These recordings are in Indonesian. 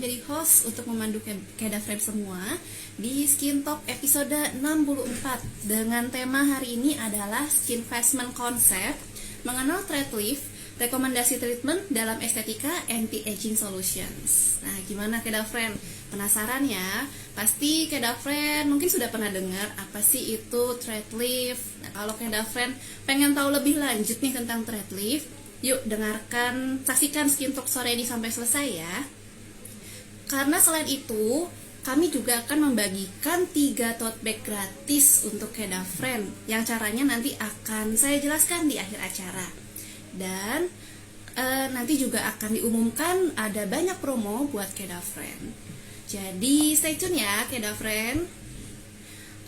menjadi host untuk memandu Keda Frame semua di Skin Talk episode 64 dengan tema hari ini adalah Skin Investment Concept, mengenal thread lift, rekomendasi treatment dalam estetika anti-aging solutions. Nah, gimana Keda Frame? Penasaran ya? Pasti Keda Frame mungkin sudah pernah dengar apa sih itu thread lift. Nah, kalau Keda Frame pengen tahu lebih lanjut nih tentang thread lift, yuk dengarkan, saksikan Skin Talk sore ini sampai selesai ya. Karena selain itu, kami juga akan membagikan 3 tote bag gratis untuk Keda Friend yang caranya nanti akan saya jelaskan di akhir acara. Dan nanti juga akan diumumkan ada banyak promo buat Keda Friend. Jadi stay tune ya Keda Friend.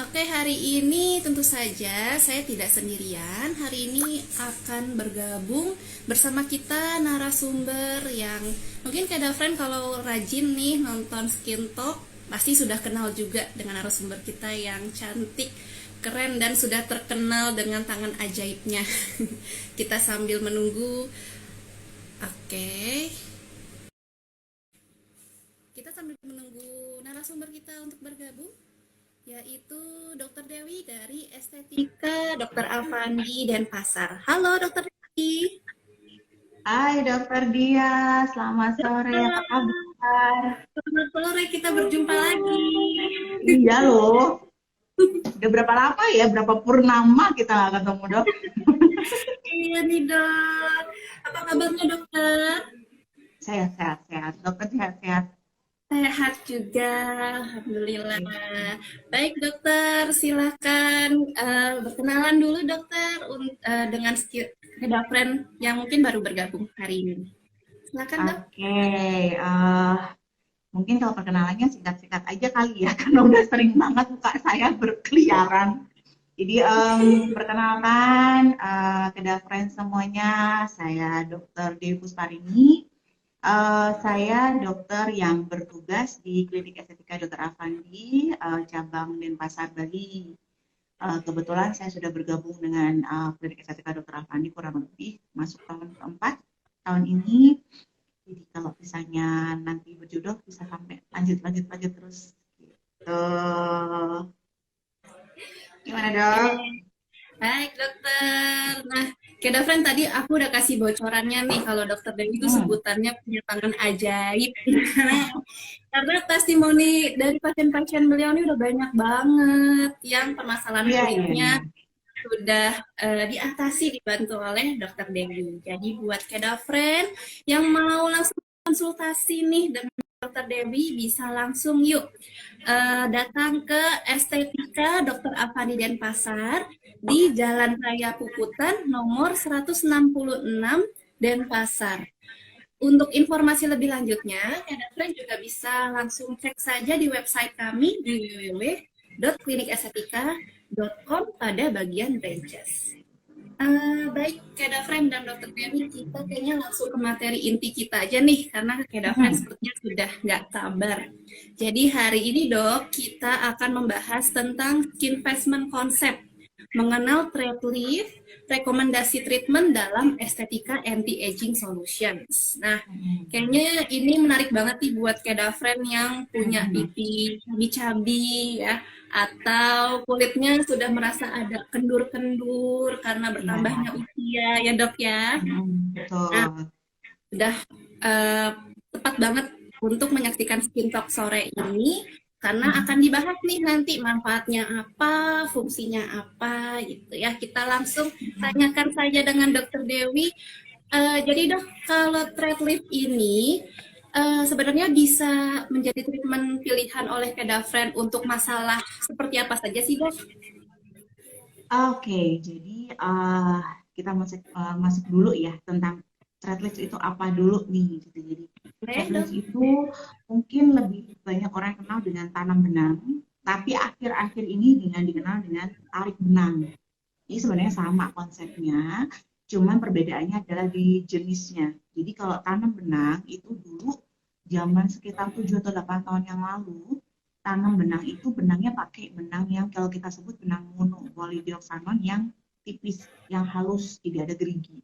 Oke, hari ini tentu saja saya tidak sendirian. Hari ini akan bergabung bersama kita narasumber yang mungkin Keda Friend kalau rajin nih nonton Skin Talk pasti sudah kenal juga dengan narasumber kita yang cantik, keren, dan sudah terkenal dengan tangan ajaibnya. Kita sambil menunggu. Oke. Kita sambil menunggu narasumber kita untuk bergabung, yaitu Dr. Dewi dari Estetika Dr. Avandi Denpasar. Halo Dr. Dewi. Hai Dokter Dia, selamat sore, apa kabar? Selamat sore, kita berjumpa lagi. Iya loh, udah berapa lama ya, berapa purnama kita nggak ketemu dok? Iya nih dok. Apa kabarnya dokter? Sehat, dokter sehat-sehat. Sehat juga, Alhamdulillah. Baik dokter, silakan berkenalan dulu dokter dengan Keda Friend yang mungkin baru bergabung hari ini. Silakan dok. Oke, mungkin kalau perkenalannya singkat-singkat aja kali ya, karena udah sering banget muka saya berkeliaran. Jadi perkenalkan Keda Friend semuanya, saya Dokter Dewi Pusparini. Saya dokter yang bertugas di Klinik Estetika Dr. Avandi, cabang Denpasar, Bali. Kebetulan saya sudah bergabung dengan Klinik Estetika Dr. Avandi kurang lebih masuk tahun keempat tahun ini. Jadi kalau misalnya nanti berjodoh bisa sampai lanjut terus. Gitu. Gimana dok? Baik dokter. Nah, Keda Friend tadi aku udah kasih bocorannya nih kalau dokter Dewi itu Hmm, sebutannya punya tangan ajaib. Karena testimoni dari pasien-pasien beliau ini udah banyak banget yang permasalahan iya. kulitnya sudah diatasi dibantu oleh dokter Dewi. Jadi buat Keda Friend yang mau langsung konsultasi nih dengan dokter Dewi bisa langsung yuk datang ke Estetika Dr. Avandi Denpasar di Jalan Raya Puputan nomor 166 Denpasar. Untuk informasi lebih lanjutnya, Keda Friend juga bisa langsung cek saja di website kami di www.klinikestetika.com pada bagian branches. Baik, Keda Friend dan Dokter Dewi, kita kayaknya langsung ke materi inti kita aja nih, karena Keda Friend Hmm. sepertinya sudah nggak sabar. Jadi hari ini dok, kita akan membahas tentang skin investment concept, mengenal thread lift, rekomendasi treatment dalam estetika anti-aging solutions. Nah, kayaknya ini menarik banget nih buat Keda Friend yang punya Hmm. pipi cabi-cabi ya, atau kulitnya sudah merasa ada kendur-kendur karena Iya. bertambahnya usia ya dok ya. Nah, Betul. udah eh, tepat banget untuk menyaksikan Skin Talk sore ini karena akan Hmm. dibahas nih nanti manfaatnya apa, fungsinya apa gitu ya. Kita langsung tanyakan saja dengan Dokter Dewi. Jadi dok, kalau thread lift ini sebenarnya bisa menjadi treatment pilihan oleh Keda Friend untuk masalah seperti apa saja sih dok? Oke, jadi kita masuk dulu ya tentang threadless itu apa dulu nih gitu. Jadi Boleh dok? threadless itu mungkin lebih banyak orang kenal dengan tanam benang, tapi akhir-akhir ini dengan dikenal dengan tarik benang. Ini sebenarnya sama konsepnya, cuman perbedaannya adalah di jenisnya. Jadi kalau tanam benang itu dulu zaman sekitar 7 atau 8 tahun yang lalu, tanam benang itu benangnya pakai benang yang kalau kita sebut benang mono polydioxanon yang tipis, yang halus, jadi ada gerigi.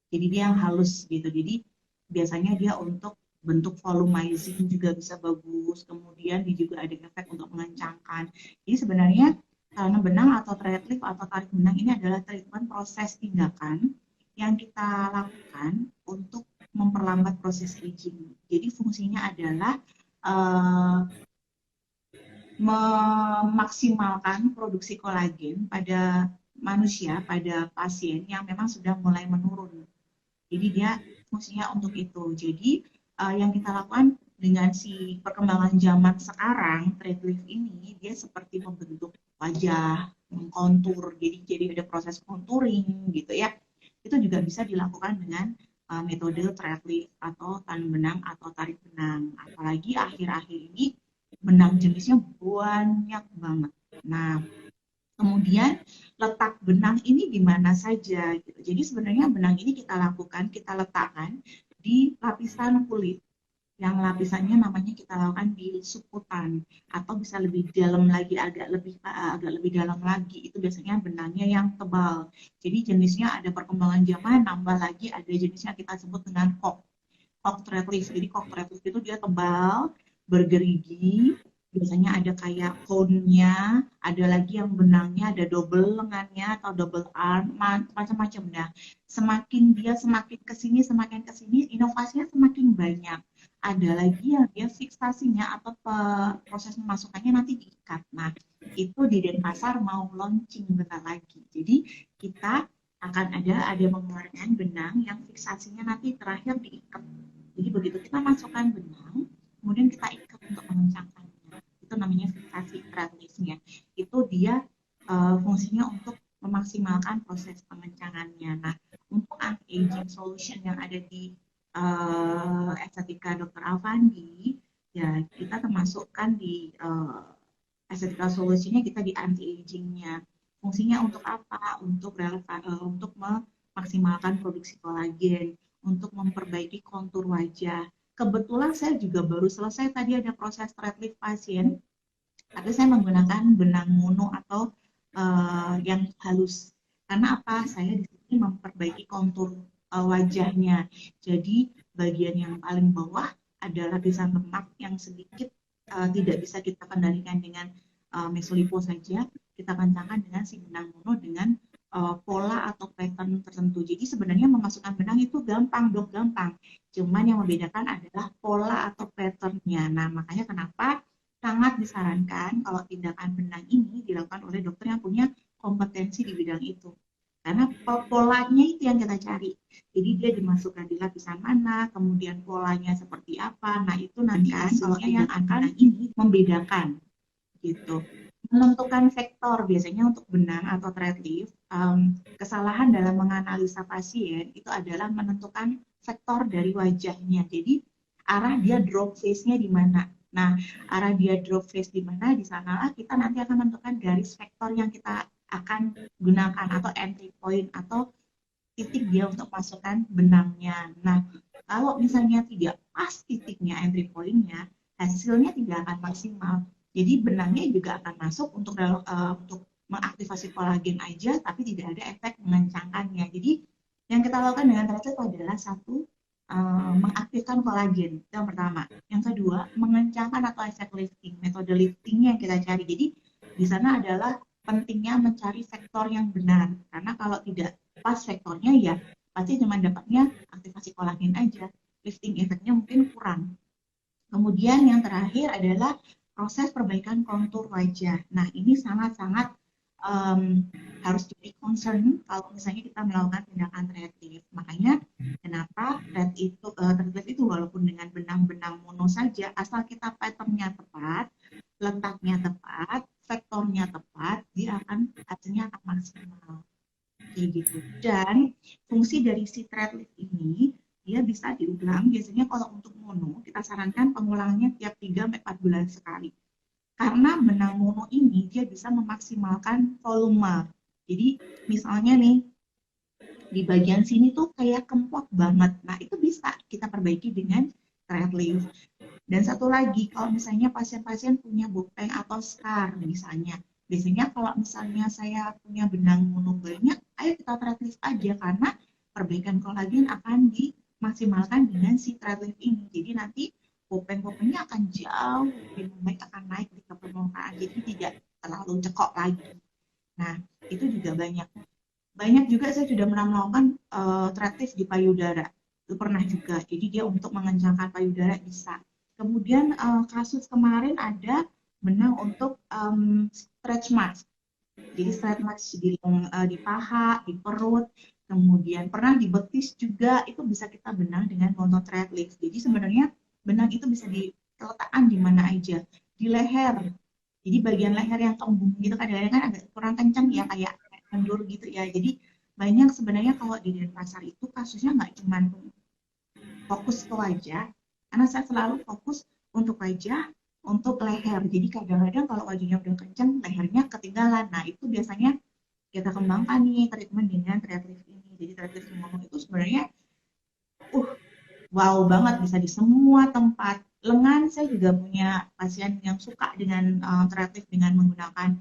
Jadi dia yang halus gitu. Jadi biasanya dia untuk bentuk volumizing juga bisa bagus, kemudian dia juga ada efek untuk mengencangkan. Jadi sebenarnya tanam benang atau thread lift atau tarik benang ini adalah treatment proses tindakan yang kita lakukan untuk memperlambat proses aging. Jadi fungsinya adalah uh, memaksimalkan produksi kolagen pada manusia, pada pasien yang memang sudah mulai menurun. Jadi dia fungsinya untuk itu. Jadi yang kita lakukan dengan si perkembangan zaman sekarang, thread lift ini dia seperti membentuk wajah, mengkontur. Jadi ada proses contouring gitu ya. Itu juga bisa dilakukan dengan metode thread lift atau tanam benang atau tarik benang. Apalagi akhir-akhir ini benang jenisnya banyak banget. Nah, kemudian letak benang ini di mana saja gitu. Jadi sebenarnya benang ini kita letakkan di lapisan kulit yang lapisannya namanya kita lakukan di suputan atau bisa lebih dalam lagi agak lebih dalam lagi itu biasanya benangnya yang tebal. Jadi jenisnya ada perkembangan zaman nambah lagi ada jenisnya kita sebut dengan cock thread lift. Jadi cock thread lift itu dia tebal, bergerigi, biasanya ada kayak cone-nya, ada lagi yang benangnya ada double lengannya atau double arm, macam-macam. Nah, semakin kesini, inovasinya semakin banyak. Ada lagi yang dia fiksasinya atau proses memasukkannya nanti diikat. Nah, itu di Denpasar mau launching bentar lagi. Jadi kita akan ada mengeluarkan benang yang fiksasinya nanti terakhir diikat. Jadi begitu kita masukkan benang, kemudian kita ikat untuk mengencangkannya. Itu namanya fiksasi thread lift-nya. Itu dia fungsinya untuk memaksimalkan proses pengencangannya. Nah, untuk anti-aging solution yang ada di estetika Dr. Alfandi, ya kita termasukkan di estetika solusinya kita di anti-aging-nya. Fungsinya untuk apa? Untuk relevan, untuk memaksimalkan produksi kolagen, untuk memperbaiki kontur wajah. Kebetulan saya juga baru selesai tadi ada proses thread lift pasien, tapi saya menggunakan benang mono atau yang halus. Karena apa? Saya di sini memperbaiki kontur wajahnya. Jadi bagian yang paling bawah ada lapisan lemak yang sedikit tidak bisa kita kendalikan dengan mesolipo saja. Kita kencangkan dengan si benang mono dengan pola atau pattern tertentu. Jadi sebenarnya memasukkan benang itu gampang. Cuman yang membedakan adalah pola atau patternnya. Nah, makanya kenapa sangat disarankan kalau tindakan benang ini dilakukan oleh dokter yang punya kompetensi di bidang itu. Karena polanya itu yang kita cari. Jadi dia dimasukkan di lapisan mana, kemudian polanya seperti apa. Nah, itu nanti hasilnya yang akan ini membedakan gitu. Menentukan sektor biasanya untuk benang atau thread lift, kesalahan dalam menganalisa pasien itu adalah menentukan sektor dari wajahnya. Jadi arah dia drop face-nya di mana. Nah, arah dia drop face di mana, di sanalah kita nanti akan menentukan garis vektor yang kita akan gunakan atau entry point atau titik dia untuk masukkan benangnya. Nah, kalau misalnya tidak pas titiknya entry point-nya, hasilnya tidak akan maksimal. Jadi benangnya juga akan masuk untuk mengaktifasi kolagen aja, tapi tidak ada efek mengencangkannya. Jadi yang kita lakukan dengan thread lift adalah satu, mengaktifkan kolagen, itu yang pertama. Yang kedua, mengencangkan atau efek lifting, metode lifting yang kita cari. Jadi di sana adalah pentingnya mencari sektor yang benar, karena kalau tidak pas sektornya ya pasti cuma dapatnya aktivasi kolagen aja, lifting efeknya mungkin kurang. Kemudian yang terakhir adalah proses perbaikan kontur wajah. Nah, ini sangat-sangat harus jadi concern kalau misalnya kita melakukan tindakan thread lift. Makanya kenapa thread lift itu walaupun dengan benang-benang mono saja, asal kita patternnya tepat, letaknya tepat, vektornya tepat, dia hasilnya akan maksimal. Kayak gitu. Dan fungsi dari si thread lift ini dia bisa diulang. Biasanya kalau untuk mono kita sarankan pengulangannya tiap 3-4 bulan sekali. Karena benang mono ini dia bisa memaksimalkan volume. Jadi misalnya nih di bagian sini tuh kayak kempot banget. Nah, itu bisa kita perbaiki dengan thread lift. Dan satu lagi, kalau misalnya pasien-pasien punya bopeng atau scar misalnya. Biasanya kalau misalnya saya punya benang mono banyak, ayo kita thread lift aja karena perbaikan kolagen akan maksimalkan dengan si thread lift ini. Jadi nanti pupeng-pupengnya akan jauh lebih membaik, akan naik di permukaan, jadi tidak terlalu cekok lagi. Nah, itu juga banyak. Banyak juga saya sudah pernah melakukan thread lift di payudara. Itu pernah juga. Jadi dia untuk mengencangkan payudara bisa. Kemudian kasus kemarin ada benang untuk stretch marks. Jadi stretch marks di paha, di perut, kemudian pernah di betis juga, itu bisa kita benang dengan mono thread lift. Jadi sebenarnya benang itu bisa diletakkan di mana aja. Di leher. Jadi bagian leher yang kembung gitu kadang-kadang kan agak kurang kencang ya, kayak mundur gitu ya. Jadi banyak sebenarnya kalau di Denpasar itu kasusnya nggak cuma fokus ke wajah, karena saya selalu fokus untuk wajah, untuk leher. Jadi kadang-kadang kalau wajahnya udah kencang, lehernya ketinggalan. Nah, itu biasanya kita kembangkan nih treatment dengan thread lift ini. Jadi thread lift ngomong itu sebenarnya uh wow banget, bisa di semua tempat. Lengan saya juga punya pasien yang suka dengan thread lift dengan menggunakan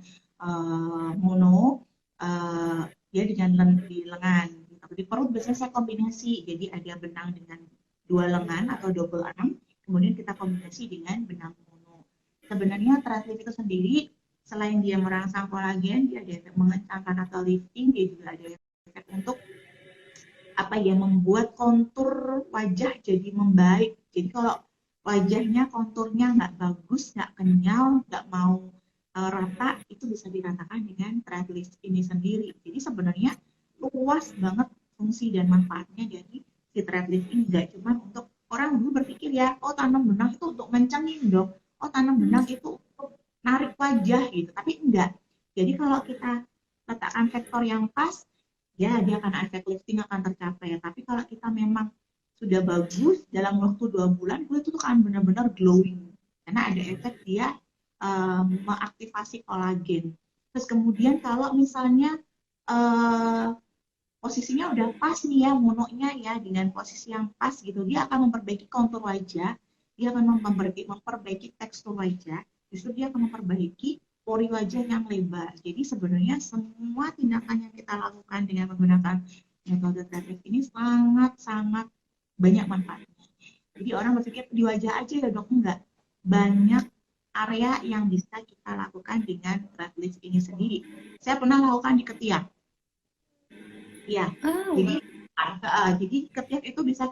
mono, dia dengan di lengan. Di perut biasanya saya kombinasi, jadi ada benang dengan dua lengan atau double arm, kemudian kita kombinasi dengan benang mono. Sebenarnya thread lift itu sendiri, selain dia merangsang kolagen, dia ada efek mengencangkan atau lifting, dia juga ada efek untuk apa ya, membuat kontur wajah jadi membaik. Jadi kalau wajahnya konturnya nggak bagus, nggak kenyal, nggak mau rata, itu bisa diratakan dengan thread lift ini sendiri. Jadi sebenarnya luas banget fungsi dan manfaatnya dari si thread lift ini. Nggak cuma untuk orang dulu berpikir ya, oh tanam benang itu untuk ngencengin dong, oh tanam benang itu untuk narik wajah gitu, tapi enggak. Jadi kalau kita letakkan vektor yang pas, ya dia akan efek lifting akan tercapai. Tapi kalau kita memang sudah bagus, dalam waktu 2 bulan kulit itu akan benar-benar glowing karena ada efek dia mengaktifasi kolagen. Terus kemudian kalau misalnya posisinya udah pas nih ya, mononya ya dengan posisi yang pas gitu, dia akan memperbaiki kontur wajah, dia akan memperbaiki tekstur wajah, justru dia akan memperbaiki pori wajah yang lebar. Jadi sebenarnya semua tindakan yang kita lakukan dengan menggunakan metode thread lift ini sangat-sangat banyak manfaatnya. Jadi orang berpikir di wajah aja ya dok, enggak. Banyak area yang bisa kita lakukan dengan thread lift ini sendiri. Saya pernah lakukan di ketiak. Ya, jadi ketiak itu bisa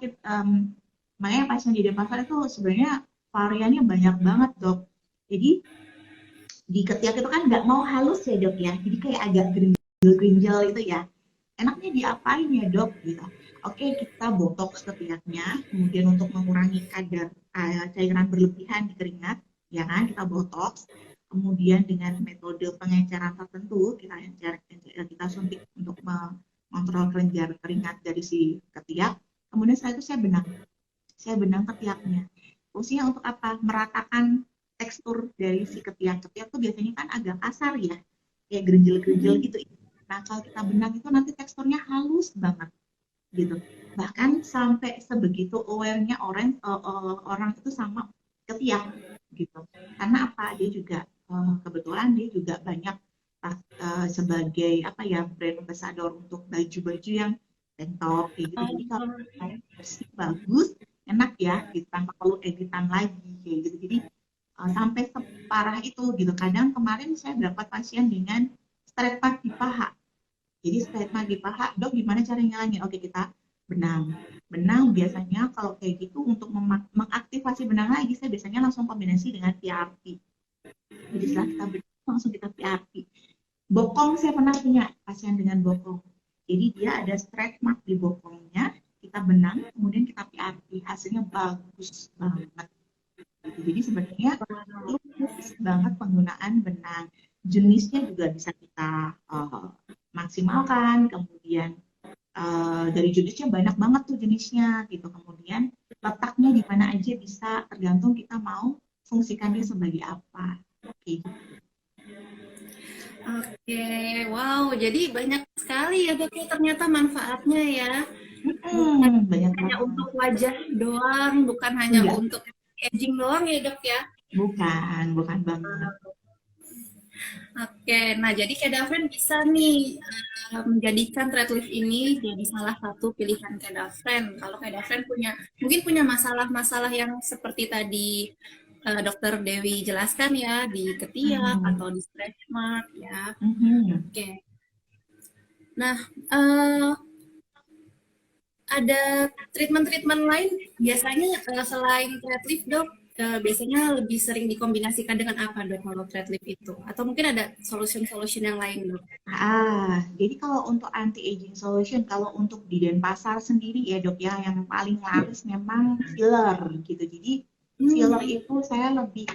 makanya pasien di Denpasar itu sebenarnya variannya banyak banget dok. Jadi di ketiak itu kan nggak mau halus ya dok ya, jadi kayak agak gerinjal itu ya. Enaknya diapain ya dok gitu. Oke, kita botox ketiaknya, kemudian untuk mengurangi kadar cairan berlebihan di keringat, ya kan, kita botox. Kemudian dengan metode pengenceran tertentu, kita suntik untuk mengontrol kelenjar keringat dari si ketiak. Kemudian setelah itu saya benang ketiaknya. Fungsinya untuk apa? Meratakan tekstur dari si ketiak. Ketiak tuh biasanya kan agak kasar ya, kayak gerinjel-gerinjel gitu. Nah, kalau kita benang itu nanti teksturnya halus banget gitu. Bahkan sampai sebegitu aware-nya orang itu sama ketiak gitu. Karena apa? Dia juga kebetulan dia juga banyak sebagai apa ya, brand ambassador untuk baju-baju yang tank top gitu. Jadi kalau bersih bagus, enak ya, gitu, tanpa perlu editan lagi kayak gitu. Jadi sampai separah itu gitu. Kadang kemarin saya dapat pasien dengan straight mark di paha. Jadi straight mark di paha, dok gimana cara ngilangin? Oke, kita benang. Benang biasanya kalau kayak gitu untuk mengaktifasi benang lagi, saya biasanya langsung kombinasi dengan PRP. Jadi setelah kita benang, langsung kita PRP. Bokong saya pernah punya pasien dengan bokong. Jadi dia ada straight mark di bokongnya, kita benang, kemudian kita PRP. Hasilnya bagus banget. Jadi sebenarnya luas banget penggunaan benang. Jenisnya juga bisa kita maksimalkan. Kemudian dari jenisnya banyak banget tuh jenisnya gitu. Kemudian letaknya di mana aja bisa, tergantung kita mau fungsikannya sebagai apa. Oke. Oke, wow, jadi banyak sekali ya dok ya ternyata manfaatnya ya. Bukan Banyak hanya banget. untuk wajah doang, bukan hanya Enggak, untuk aging doang ya dok ya. bukan banget. Oke, nah jadi Kedavren bisa nih menjadikan thread lift ini jadi salah satu pilihan Kedavren. Kalau Kedavren mungkin punya masalah-masalah yang seperti tadi Dokter Dewi jelaskan ya di ketiak Mhm. atau di stretch mark ya. Mhm. Oke, nah eh, ada treatment-treatment lain biasanya selain thread lift dok, biasanya lebih sering dikombinasikan dengan apa dok kalau thread lift itu? Atau mungkin ada solution-solution yang lain dok? Jadi kalau untuk anti aging solution, kalau untuk di Denpasar sendiri ya dok ya, yang paling laris memang filler gitu. Jadi filler Hmm. itu saya lebih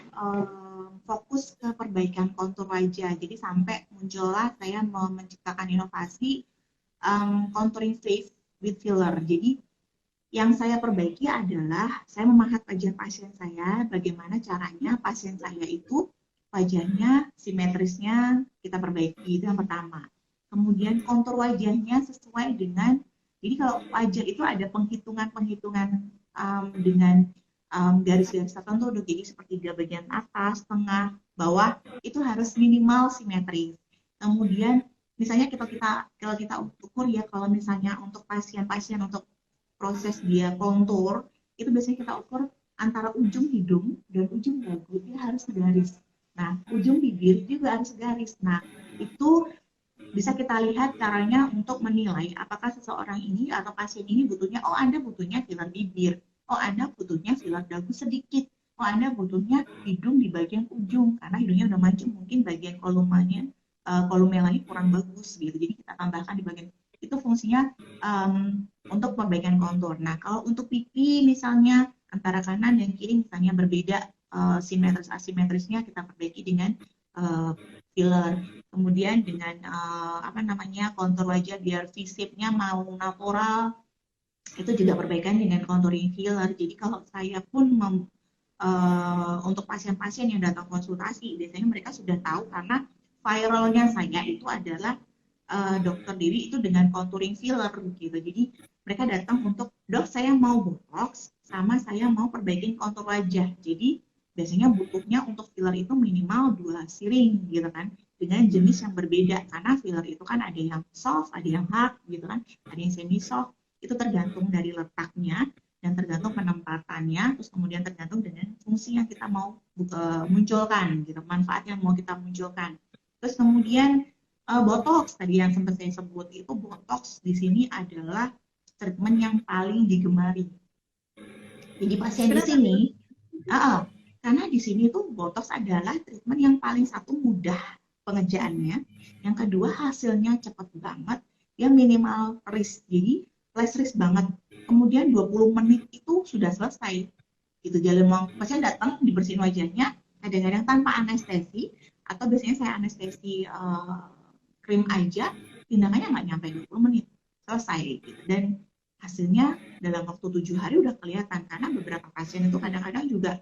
fokus ke perbaikan kontur wajah. Jadi sampai muncullah saya mau menciptakan inovasi contouring face with filler. Jadi yang saya perbaiki adalah saya memahat wajah pasien saya, bagaimana caranya pasien saya itu wajahnya simetrisnya kita perbaiki, itu yang pertama. Kemudian kontur wajahnya sesuai dengan, jadi kalau wajah itu ada penghitungan-penghitungan dengan garis-garis tertentu, jadi seperti di bagian atas, tengah, bawah, itu harus minimal simetris. Kemudian misalnya kalau kita ukur ya, kalau misalnya untuk pasien-pasien untuk proses dia kontur itu biasanya kita ukur antara ujung hidung dan ujung dagu itu harus segaris. Nah, ujung bibir juga harus segaris. Nah, itu bisa kita lihat caranya untuk menilai apakah seseorang ini atau pasien ini butuhnya, oh Anda butuhnya filler bibir, oh Anda butuhnya filler dagu sedikit, oh Anda butuhnya hidung di bagian ujung karena hidungnya udah mancung, mungkin bagian kolumelanya kurang bagus gitu. Jadi kita tambahkan di bagian itu fungsinya untuk perbaikan kontur. Nah, kalau untuk pipi misalnya antara kanan dan kiri misalnya berbeda simetris asimetrisnya kita perbaiki dengan uh, filler. Kemudian dengan apa namanya kontur wajah biar visipnya mau natural itu juga perbaikan dengan contouring filler. Jadi kalau saya pun untuk pasien-pasien yang datang konsultasi biasanya mereka sudah tahu karena viralnya saya itu adalah dokter Dewi itu dengan contouring filler gitu. Jadi mereka datang untuk dok saya mau botox sama saya mau perbaikin kontur wajah. Jadi biasanya butuhnya untuk filler itu minimal 2 siring gitu kan dengan jenis yang berbeda karena filler itu kan ada yang soft, ada yang hard gitu kan, ada yang semi soft. Itu tergantung dari letaknya dan tergantung penempatannya, terus kemudian tergantung dengan fungsi yang kita mau munculkan gitu, manfaat yang mau kita munculkan. Terus kemudian botox tadi yang sempat saya sebut itu botox di sini adalah treatment yang paling digemari. Jadi pasien di Kenapa sini, tuh? karena di sini tuh botox adalah treatment yang paling satu mudah pengerjaannya, yang kedua hasilnya cepat banget, dia minimal risk, jadi less risk banget. Kemudian 20 menit itu sudah selesai. Gitu, jadi mau pasien datang dibersihin wajahnya, kadang-kadang tanpa anestesi, atau biasanya saya anestesi krim aja, tindakannya nggak nyampe 20 menit, selesai gitu. Dan hasilnya dalam waktu 7 hari udah kelihatan, karena beberapa pasien itu kadang-kadang juga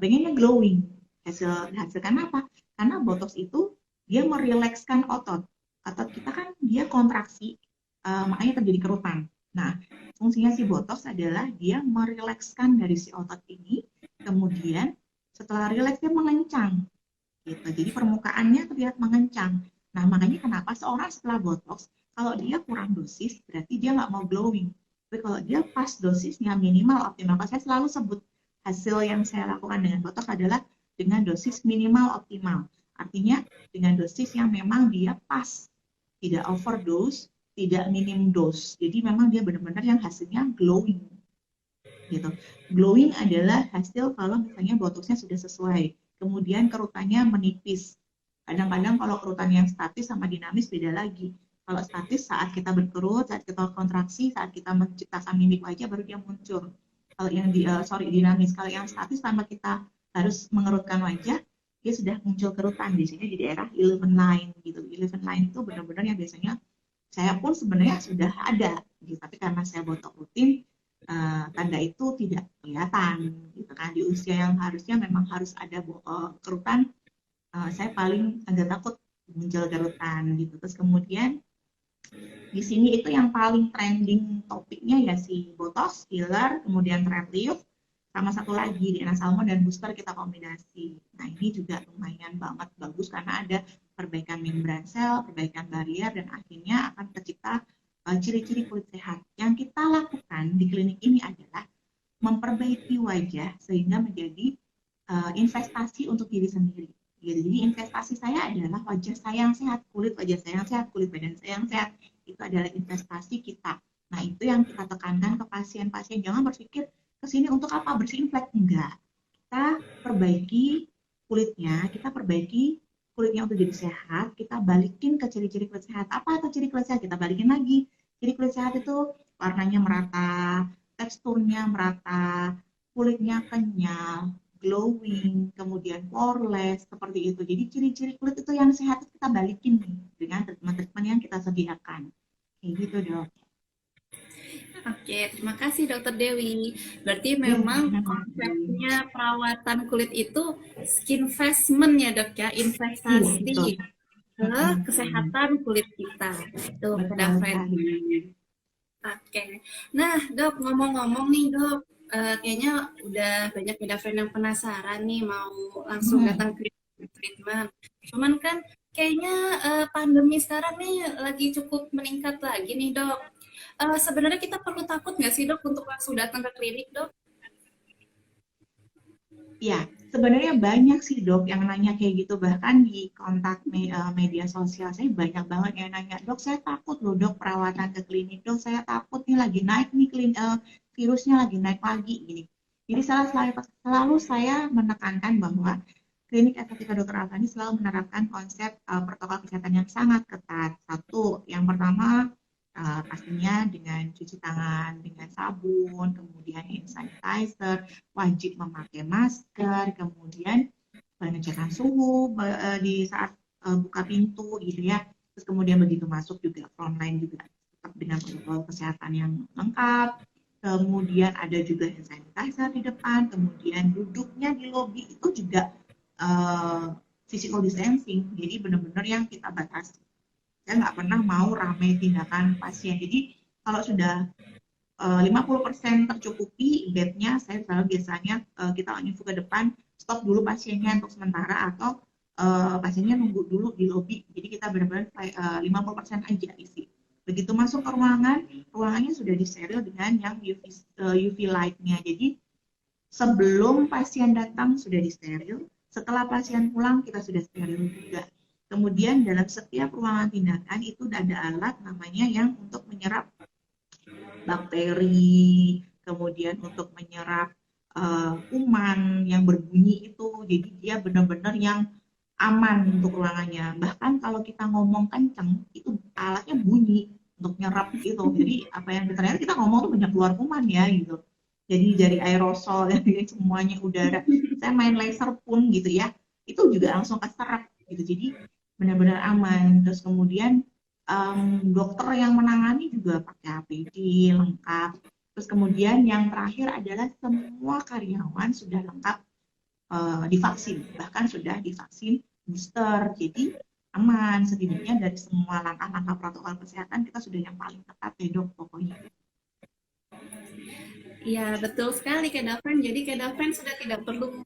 pengennya glowing. Hasilkan apa? Karena botox itu dia merilekskan otot. Otot kita kan dia kontraksi, makanya terjadi kerutan. Nah, fungsinya si botox adalah dia merilekskan dari si otot ini, kemudian setelah rileks dia mengencang. Gitu. Jadi permukaannya terlihat mengencang. Nah, makanya kenapa seorang setelah botox, kalau dia kurang dosis, berarti dia nggak mau glowing. Tapi kalau dia pas dosisnya minimal optimal, saya selalu sebut hasil yang saya lakukan dengan botox adalah dengan dosis minimal optimal. Artinya dengan dosis yang memang dia pas, tidak overdose, tidak minim dose. Jadi memang dia benar-benar yang hasilnya glowing gitu. Glowing adalah hasil kalau misalnya botoxnya sudah sesuai. Kemudian kerutannya menipis. Kadang-kadang kalau kerutan yang statis sama dinamis beda lagi. Kalau statis saat kita berkerut, saat kita kontraksi, saat kita menciptakan mimik wajah baru dia muncul. Kalau yang dinamis, kalau yang statis tanpa kita harus mengerutkan wajah, dia sudah muncul kerutan di sini di daerah 11 line gitu. 11 line itu benar-benar yang biasanya saya pun sebenarnya sudah ada gitu, tapi karena saya botok rutin tanda itu tidak kelihatan gitu kan. Di usia yang harusnya memang harus ada kerutan, saya paling agak takut muncul kerutan gitu. Terus kemudian di sini itu yang paling trending topiknya ya si botox, filler, kemudian thread lift, sama satu lagi DNA salmon dan booster kita kombinasi. Nah ini juga lumayan banget bagus karena ada perbaikan membran sel, perbaikan barrier, dan akhirnya akan tercipta ciri-ciri kulit sehat. Yang kita lakukan di klinik ini adalah memperbaiki wajah sehingga menjadi investasi untuk diri sendiri. Jadi investasi saya adalah wajah saya yang sehat, kulit wajah saya yang sehat, kulit badan saya yang sehat. Itu adalah investasi kita. Nah itu yang kita tekankan ke pasien-pasien. Jangan berpikir kesini untuk apa, bersihin flek, enggak. Kita perbaiki kulitnya, kita perbaiki kulitnya untuk jadi sehat, kita balikin ke ciri-ciri kulit sehat. Apa itu ciri kulit sehat? Kita balikin lagi. Ciri kulit sehat itu warnanya merata, teksturnya merata, kulitnya kenyal, glowing, kemudian poreless, seperti itu. Jadi ciri-ciri kulit itu yang sehat kita balikin nih dengan treatment-treatment yang kita sediakan. Kayak gitu dok. Oke, terima kasih Dokter Dewi. Berarti memang konsepnya perawatan kulit itu skin investment ya dok ya, investasi ke kesehatan kulit kita. Itu Kedafren. Oke, nah dok, ngomong-ngomong nih dok, kayaknya udah banyak Kedafren yang penasaran nih mau langsung datang ke treatment. Cuman kan kayaknya pandemi sekarang nih lagi cukup meningkat lagi nih dok. Sebenarnya kita perlu takut nggak sih dok untuk langsung datang ke klinik dok? Ya, sebenarnya banyak sih dok yang nanya kayak gitu. Bahkan di kontak media sosial saya banyak banget yang nanya, dok saya takut loh dok perawatan ke klinik, dok saya takut nih lagi naik nih virusnya lagi naik lagi gini. Jadi selalu saya menekankan bahwa klinik estetika Dr. Afani selalu menerapkan konsep protokol kesehatan yang sangat ketat. Satu, yang pertama pastinya dengan cuci tangan dengan sabun, kemudian hand sanitizer, wajib memakai masker, kemudian pengecekan suhu di saat buka pintu gitu ya. Terus kemudian begitu masuk juga frontline juga tetap dengan protokol kesehatan yang lengkap. Kemudian ada juga hand sanitizer di depan, kemudian duduknya di lobi itu juga physical distancing. Jadi benar-benar yang kita batasi. Saya nggak pernah mau ramai tindakan pasien. Jadi kalau sudah 50% tercukupi bednya, saya selalu biasanya kita info ke depan, stop dulu pasiennya untuk sementara, atau pasiennya nunggu dulu di lobi. Jadi kita benar-benar 50% aja isi. Begitu masuk ke ruangan, ruangannya sudah disteril dengan yang UV light-nya. Jadi sebelum pasien datang sudah disteril, setelah pasien pulang kita sudah steril juga. Kemudian dalam setiap ruangan tindakan itu ada alat namanya yang untuk menyerap bakteri, kemudian untuk menyerap kuman yang berbunyi itu. Jadi dia benar-benar yang aman untuk ruangannya. Bahkan kalau kita ngomong kenceng, itu alatnya bunyi untuk nyerap gitu. Jadi apa yang ternyata kita ngomong tuh banyak keluar kuman ya gitu. Jadi dari aerosol, jadi semuanya udara. Saya main laser pun gitu ya, itu juga langsung keserap gitu. Jadi benar-benar aman. Terus kemudian dokter yang menangani juga pakai APD lengkap. Terus kemudian yang terakhir adalah semua karyawan sudah lengkap divaksin, bahkan sudah divaksin booster. Jadi aman, setidaknya dari semua langkah-langkah protokol kesehatan kita sudah yang paling ketat ya dok pokoknya. Ya, betul sekali Kedafren. Jadi Kedafren sudah tidak perlu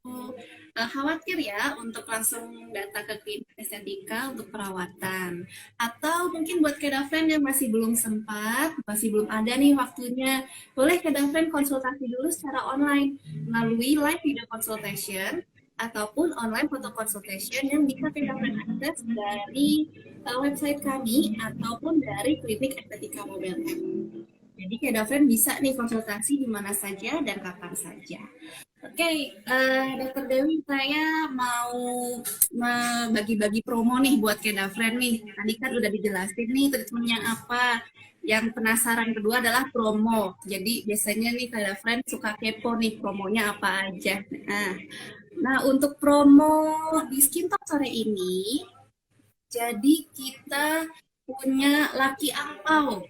khawatir ya untuk langsung datang ke klinik estetika untuk perawatan. Atau mungkin buat Kedafren yang masih belum sempat, masih belum ada nih waktunya, boleh Kedafren konsultasi dulu secara online melalui live video consultation ataupun online photo consultation yang bisa Kedafren akses dari website kami ataupun dari klinik estetika Mobile App. Jadi Kedafren bisa nih konsultasi di mana saja dan kapan saja. Oke, Dokter Dewi, saya mau bagi-bagi promo nih buat Kedafren nih. Tadi kan udah dijelasin nih treatmentnya apa. Yang penasaran kedua adalah promo. Jadi biasanya nih Kedafren suka kepo nih promonya apa aja. Nah untuk promo di Skin Talk sore ini, jadi kita punya Lucky Angpau.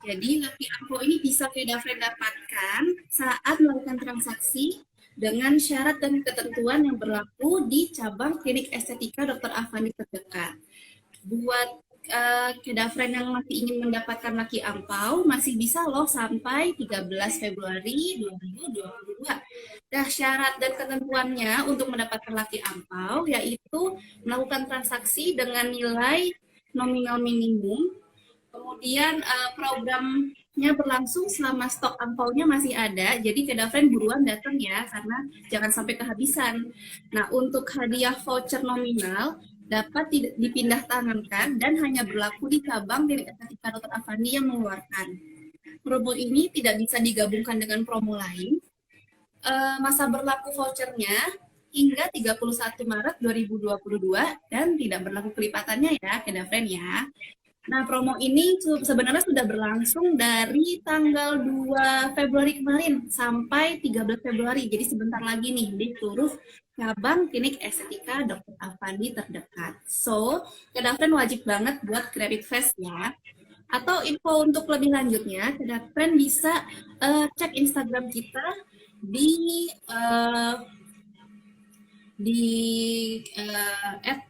Jadi Lucky Angpau ini bisa Kedafren dapatkan saat melakukan transaksi dengan syarat dan ketentuan yang berlaku di cabang klinik estetika Dr. Afani terdekat. Buat Keda friend yang masih ingin mendapatkan laki ampau masih bisa loh sampai 13 Februari 2022. Nah, syarat dan ketentuannya untuk mendapatkan laki ampau yaitu melakukan transaksi dengan nilai nominal minimum. Kemudian programnya berlangsung selama stok angpaunya masih ada, jadi Keda Friend buruan datang ya, karena jangan sampai kehabisan. Nah, untuk hadiah voucher nominal dapat dipindah tangankan dan hanya berlaku di cabang Klinik Estetika Dr. Avandi yang mengeluarkan. Promo ini tidak bisa digabungkan dengan promo lain. Masa berlaku vouchernya hingga 31 Maret 2022 dan tidak berlaku kelipatannya ya, Keda Friend ya. Nah, promo ini sebenarnya sudah berlangsung dari tanggal 2 Februari kemarin sampai 13 Februari. Jadi sebentar lagi nih di seluruh cabang klinik estetika Dr. Avandi terdekat. So, Kedafren wajib banget buat Credit Fest ya. Atau info untuk lebih lanjutnya, Kedafren bisa cek Instagram kita di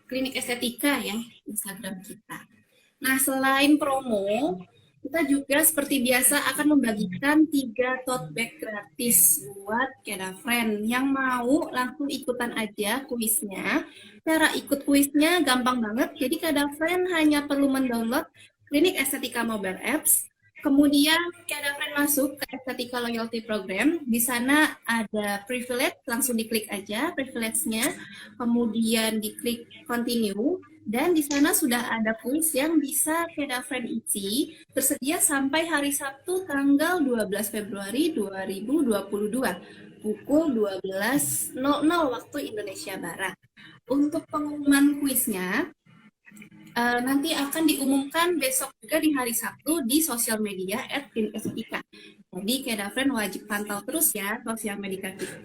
@klinik estetika ya, Instagram kita. Nah, selain promo, kita juga seperti biasa akan membagikan 3 tote bag gratis buat Keda Friend. Yang mau langsung ikutan aja kuisnya. Cara ikut kuisnya gampang banget. Jadi Keda Friend hanya perlu mendownload Klinik Estetika Mobile Apps. Kemudian Keda Friend masuk ke Estetika Loyalty Program. Di sana ada privilege, langsung diklik aja privilege-nya. Kemudian diklik continue. Dan di sana sudah ada kuis yang bisa Keda Friend isi, tersedia sampai hari Sabtu tanggal 12 Februari 2022, pukul 12.00 waktu Indonesia Barat. Untuk pengumuman kuisnya, nanti akan diumumkan besok juga di hari Sabtu di sosial media @klinik-estetika. Jadi Keda Friend wajib pantau terus ya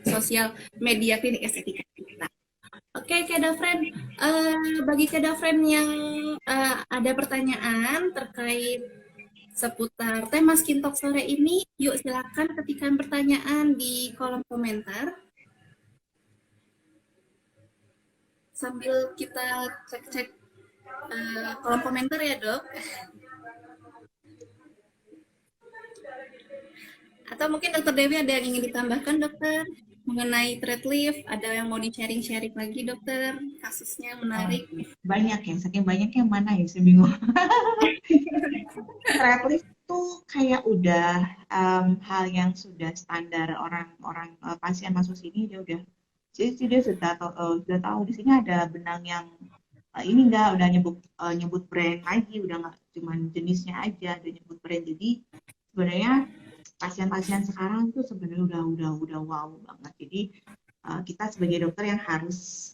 sosial media Klinik Estetika kita. Oke, Keda Friend, bagi Keda Friend yang ada pertanyaan terkait seputar tema Skin Talk sore ini, yuk silakan ketikkan pertanyaan di kolom komentar. Sambil kita cek-cek kolom komentar ya, Dok. Atau mungkin Dokter Dewi ada yang ingin ditambahkan, Dokter? Mengenai thread lift, ada yang mau di-sharing lagi, Dokter? Kasusnya menarik. Banyak ya, saking banyaknya mana ya, saya bingung. Thread lift tuh kayak udah hal yang sudah standar orang-orang pasien masuk sini dia udah, jadi dia sudah tahu di sini ada benang yang ini enggak, udah nyebut brand lagi, udah nggak cuma jenisnya aja, udah nyebut brand. Jadi sebenarnya pasien-pasien sekarang tuh sebenarnya udah wow banget. Jadi kita sebagai dokter yang harus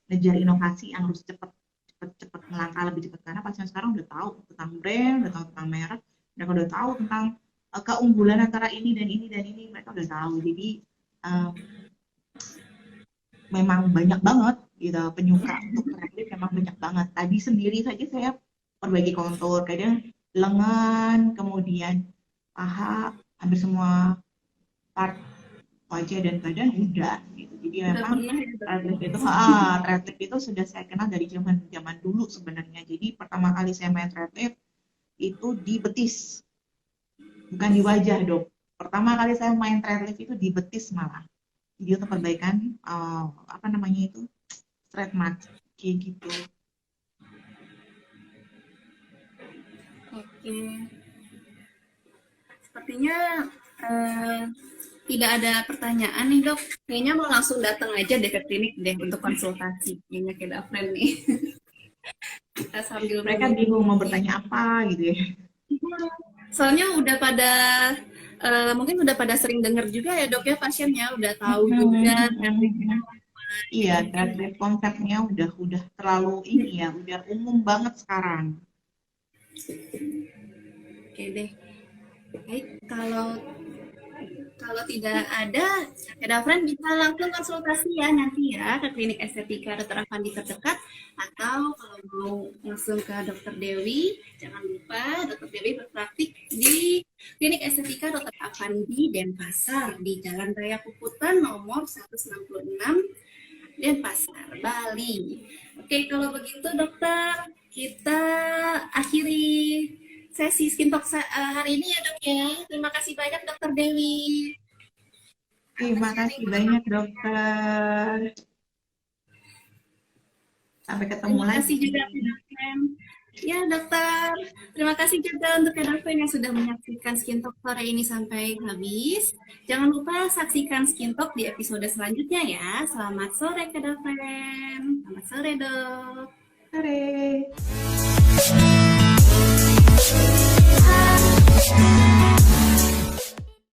ngejar inovasi, yang harus cepet melangkah lebih cepat, karena pasien sekarang udah tahu tentang brand, udah tahu tentang merek, mereka udah tahu tentang keunggulan antara ini dan ini dan ini, mereka udah tahu. Jadi memang banyak banget gitu penyuka untuk thread memang banyak banget. Tadi sendiri saja saya perbaiki kontur, kadang lengan, kemudian paha, hampir semua part wajah dan badan udah gitu. Jadi memang thread lift itu sudah saya kenal dari zaman dulu sebenarnya. Jadi pertama kali saya main thread lift itu di betis, bukan di wajah, Dok. Pertama kali saya main thread lift itu di betis malah. Jadi untuk perbaikan apa namanya itu thread mark kayak gitu. Oke. Sepertinya tidak ada pertanyaan nih, Dok. Kayaknya mau langsung datang aja deh ke klinik deh untuk konsultasi. Kayaknya Keda Friend nih. Kita sambil mereka bingung mau bertanya apa gitu ya. Soalnya udah pada mungkin udah pada sering dengar juga ya, Dok ya, pasiennya udah tahu juga. Iya, dan konsepnya udah terlalu ini ya, udah umum banget sekarang. Oke deh. Baik, kalau tidak ada, Keda Friend bisa langsung konsultasi ya nanti ya ke Klinik Estetika Dr. Avandi terdekat, atau kalau mau langsung ke Dr. Dewi, jangan lupa Dr. Dewi berpraktik di Klinik Estetika Dr. Avandi Denpasar di Jalan Raya Puputan nomor 166 Denpasar, Bali. Oke, kalau begitu dokter, kita akhiri sesi Skin Talk hari ini ya dok ya. Terima kasih banyak Dokter Dewi. Terima kasih banyak dokter. Sampai ketemu Terima lagi. kasih juga Kedafrem. Ya dokter, terima kasih juga untuk Kedafrem yang sudah menyaksikan Skin Talk sore ini sampai habis. Jangan lupa saksikan Skin Talk di episode selanjutnya ya. Selamat sore Kedafrem. Selamat sore dok. Sore.